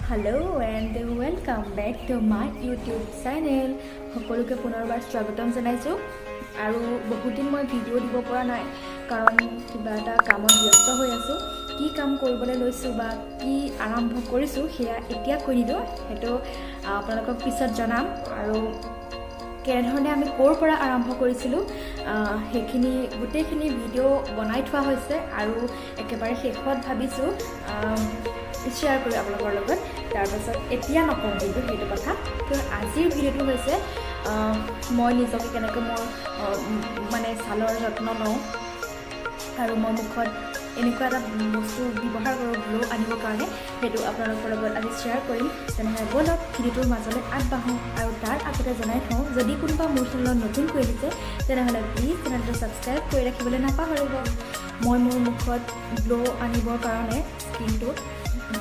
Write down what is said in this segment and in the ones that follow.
Hello and welcome back to my YouTube channel. সকলোকে পুনৰবাৰ স্বাগতম জনাইছো আৰু বহুত দিন মই ভিডিঅ' দিব পৰা নাই কাৰণ কিবা এটা কামত ব্যস্ত হৈ আছো কি কাম কৰিবলৈ লৈছো বা কি আৰম্ভ কৰিছো হেয়া এতিয়া কৈ দিলো হেটো আপোনালোকক পিছত জনাম আৰু কেনেধৰণে আমি ক'ৰ পৰা আৰম্ভ কৰিছিলো হেখিনি গোটেইখিনি ভিডিঅ' বনাই থোৱা হৈছে আৰু একেবাৰে শেষত ভাবিছো শ্বেয়াৰ কৰি আপোনালোকৰ লগত তাৰপাছত এতিয়া নকওঁ কিন্তু সেইটো কথা তো আজিৰ ভিডিঅ'টো হৈছে মই নিজকে কেনেকৈ মোৰ মানে ছালৰ যত্ন লওঁ আৰু মই মুখত এনেকুৱা এটা বস্তু ব্যৱহাৰ কৰোঁ গ্লো আনিবৰ কাৰণে সেইটো আপোনালোকৰ লগত আজি শ্বেয়াৰ কৰিম তেনেহ'লে বলক ভিডিঅ'টোৰ মাজলৈ আগবাঢ়োঁ আৰু তাৰ আগতে জনাই থওঁ যদি কোনোবা মোৰ চেনেলত নতুনকৈ আহিছে তেনেহ'লে প্লিজ চেনেলটো ছাবস্ক্ৰাইব কৰি ৰাখিবলৈ নাপাহৰিব মই মোৰ মুখত গ্লো আনিবৰ কাৰণে স্কিনটো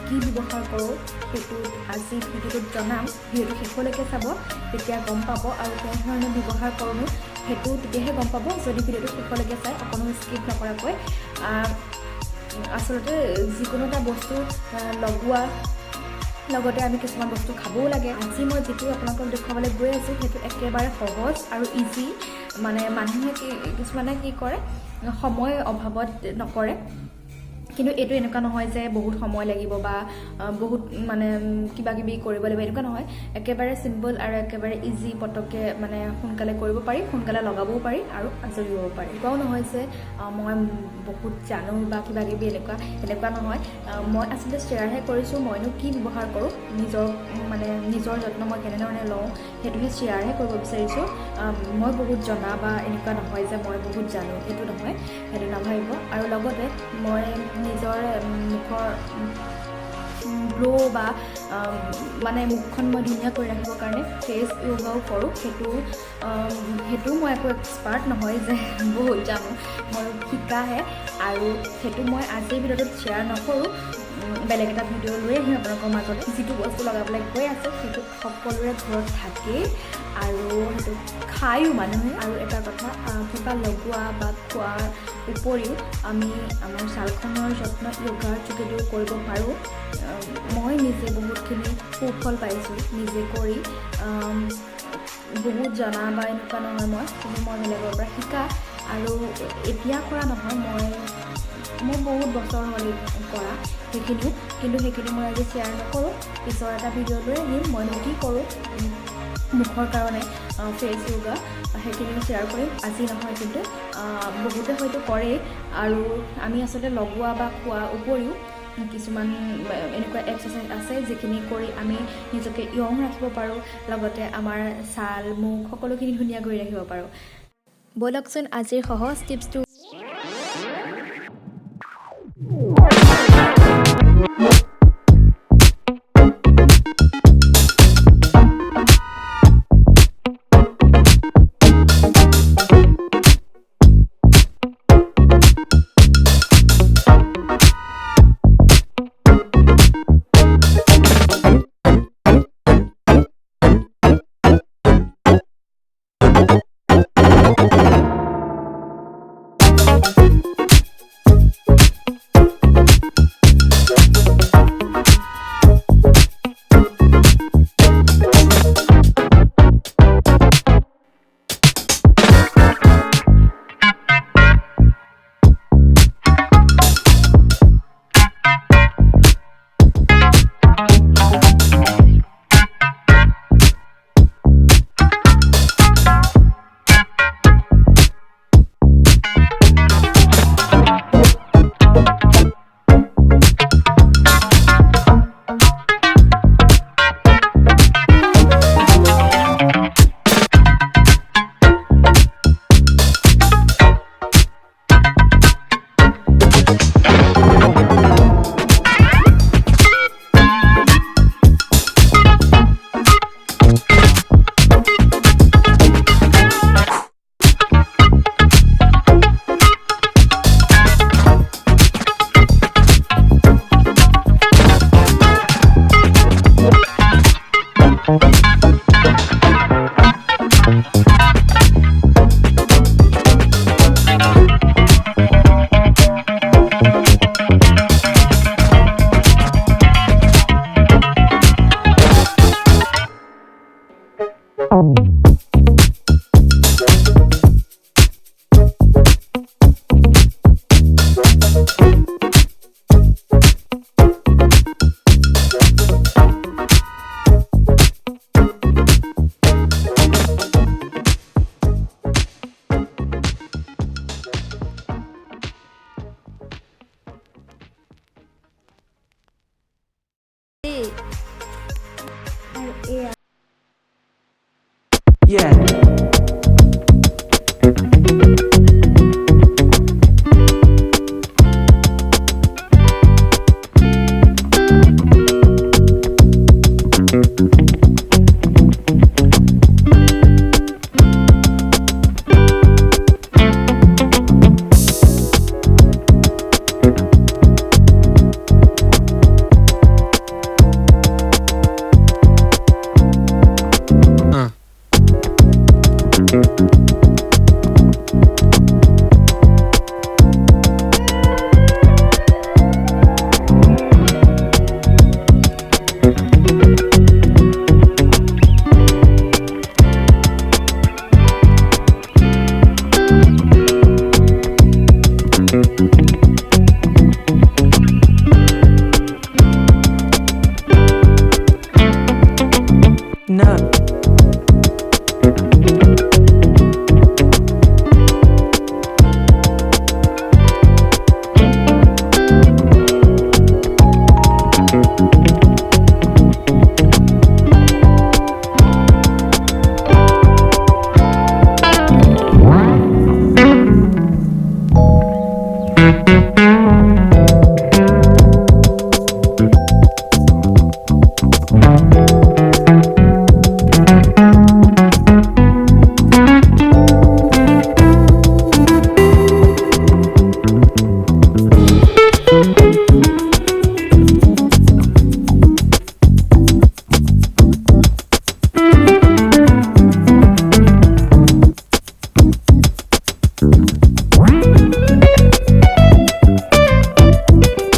কি ব্যৱহাৰ কৰোঁ সেইটো আজি ভিডিঅ'টোত জনাম ভিডিঅ'টো শেষলৈকে চাব তেতিয়া গম পাব আৰু কেনেধৰণে ব্যৱহাৰ কৰোঁ সেইটো তেতিয়াহে গম পাব যদি ভিডিঅ'টো শেষলৈকে চাই অকণো স্কিপ নকৰাকৈ আচলতে যিকোনো এটা বস্তু লগোৱা লগতে আমি কিছুমান বস্তু খাবও লাগে আজি মই যিটো আপোনালোকক দেখুৱাবলৈ গৈ আছোঁ সেইটো একেবাৰে সহজ আৰু ইজি মানে মানুহে কিছুমানে কি কৰে সময় অভাৱত নকৰে কিন্তু এইটো এনেকুৱা নহয় যে বহুত সময় লাগিব বা বহুত মানে কিবা কিবি কৰিব লাগিব এনেকুৱা নহয় একেবাৰে সিম্পল আৰু একেবাৰে ইজি পটককে মানে সোনকালে কৰিব পাৰি সোনকালে লগাবও পাৰি আৰু আজৰি হ'ব পাৰি কোৱাও নহয় যে মই বহুত জানো বা কিবা কিবি এনেকুৱা নহয় মই আচলতে শ্বেয়াৰহে কৰিছোঁ মইনো কি ব্যৱহাৰ কৰোঁ নিজৰ যত্ন মই কেনেধৰণে লওঁ সেইটোহে শ্বেয়াৰহে কৰিব বিচাৰিছোঁ মই বহুত জনা বা এনেকুৱা নহয় যে মই বহুত জানো সেইটো নহয় সেইটো নাভাবিব আৰু লগতে মই নিজৰ মুখৰ গ্লো বা মানে মুখখন মই ধুনীয়া কৰি ৰাখিবৰ কাৰণে ফেচ য়োগাও কৰোঁ সেইটো মই একো এক্সপাৰ্ট নহয় যে বহুত জানো মই শিকাহে আৰু সেইটো মই আজিৰ ভিডিঅ'টোত শ্বেয়াৰ নকৰোঁ বেলেগ এটা ভিডিঅ' লৈ আহিম আপোনালোকৰ মাজত যিটো বস্তু লগাবলৈ গৈ আছে সেইটো সকলোৰে ঘৰত থাকেই আৰু সেইটো খায়ো মানুহে আৰু এটা কথা কিবা লগোৱা বা খোৱাৰ উপৰিও আমি আমাৰ ছালখনৰ যত্ন য়োগাৰ যোগেদিও কৰিব পাৰোঁ মই নিজে বহুতখিনি সুফল পাইছোঁ নিজে কৰি বহুত জনা বা এনেকুৱা নহয় কিন্তু মই বেলেগৰ পৰা শিকা আৰু এতিয়া কৰা নহয় মই বহুত বছৰ হ'ল কৰা সেইখিনিও কিন্তু সেইখিনি মই আজি শ্বেয়াৰ নকৰোঁ পিছৰ এটা ভিডিঅ' লৈ আহিম মইনো কি কৰোঁ মুখৰ কাৰণে ফেচ য়োগা সেইখিনিও শ্বেয়াৰ কৰিম আজি নহয় কিন্তু বহুতে হয়তো কৰে আৰু আমি আচলতে লগোৱা বা খোৱাৰ উপৰিও কিছুমান এনেকুৱা এক্সাৰচাইজ আছে যিখিনি কৰি আমি নিজকে য়ং ৰাখিব পাৰোঁ লগতে আমাৰ ছাল মুখ সকলোখিনি ধুনীয়া কৰি ৰাখিব পাৰোঁ ব'লকচোন আজিৰ সহজ টিপছটো Yeah.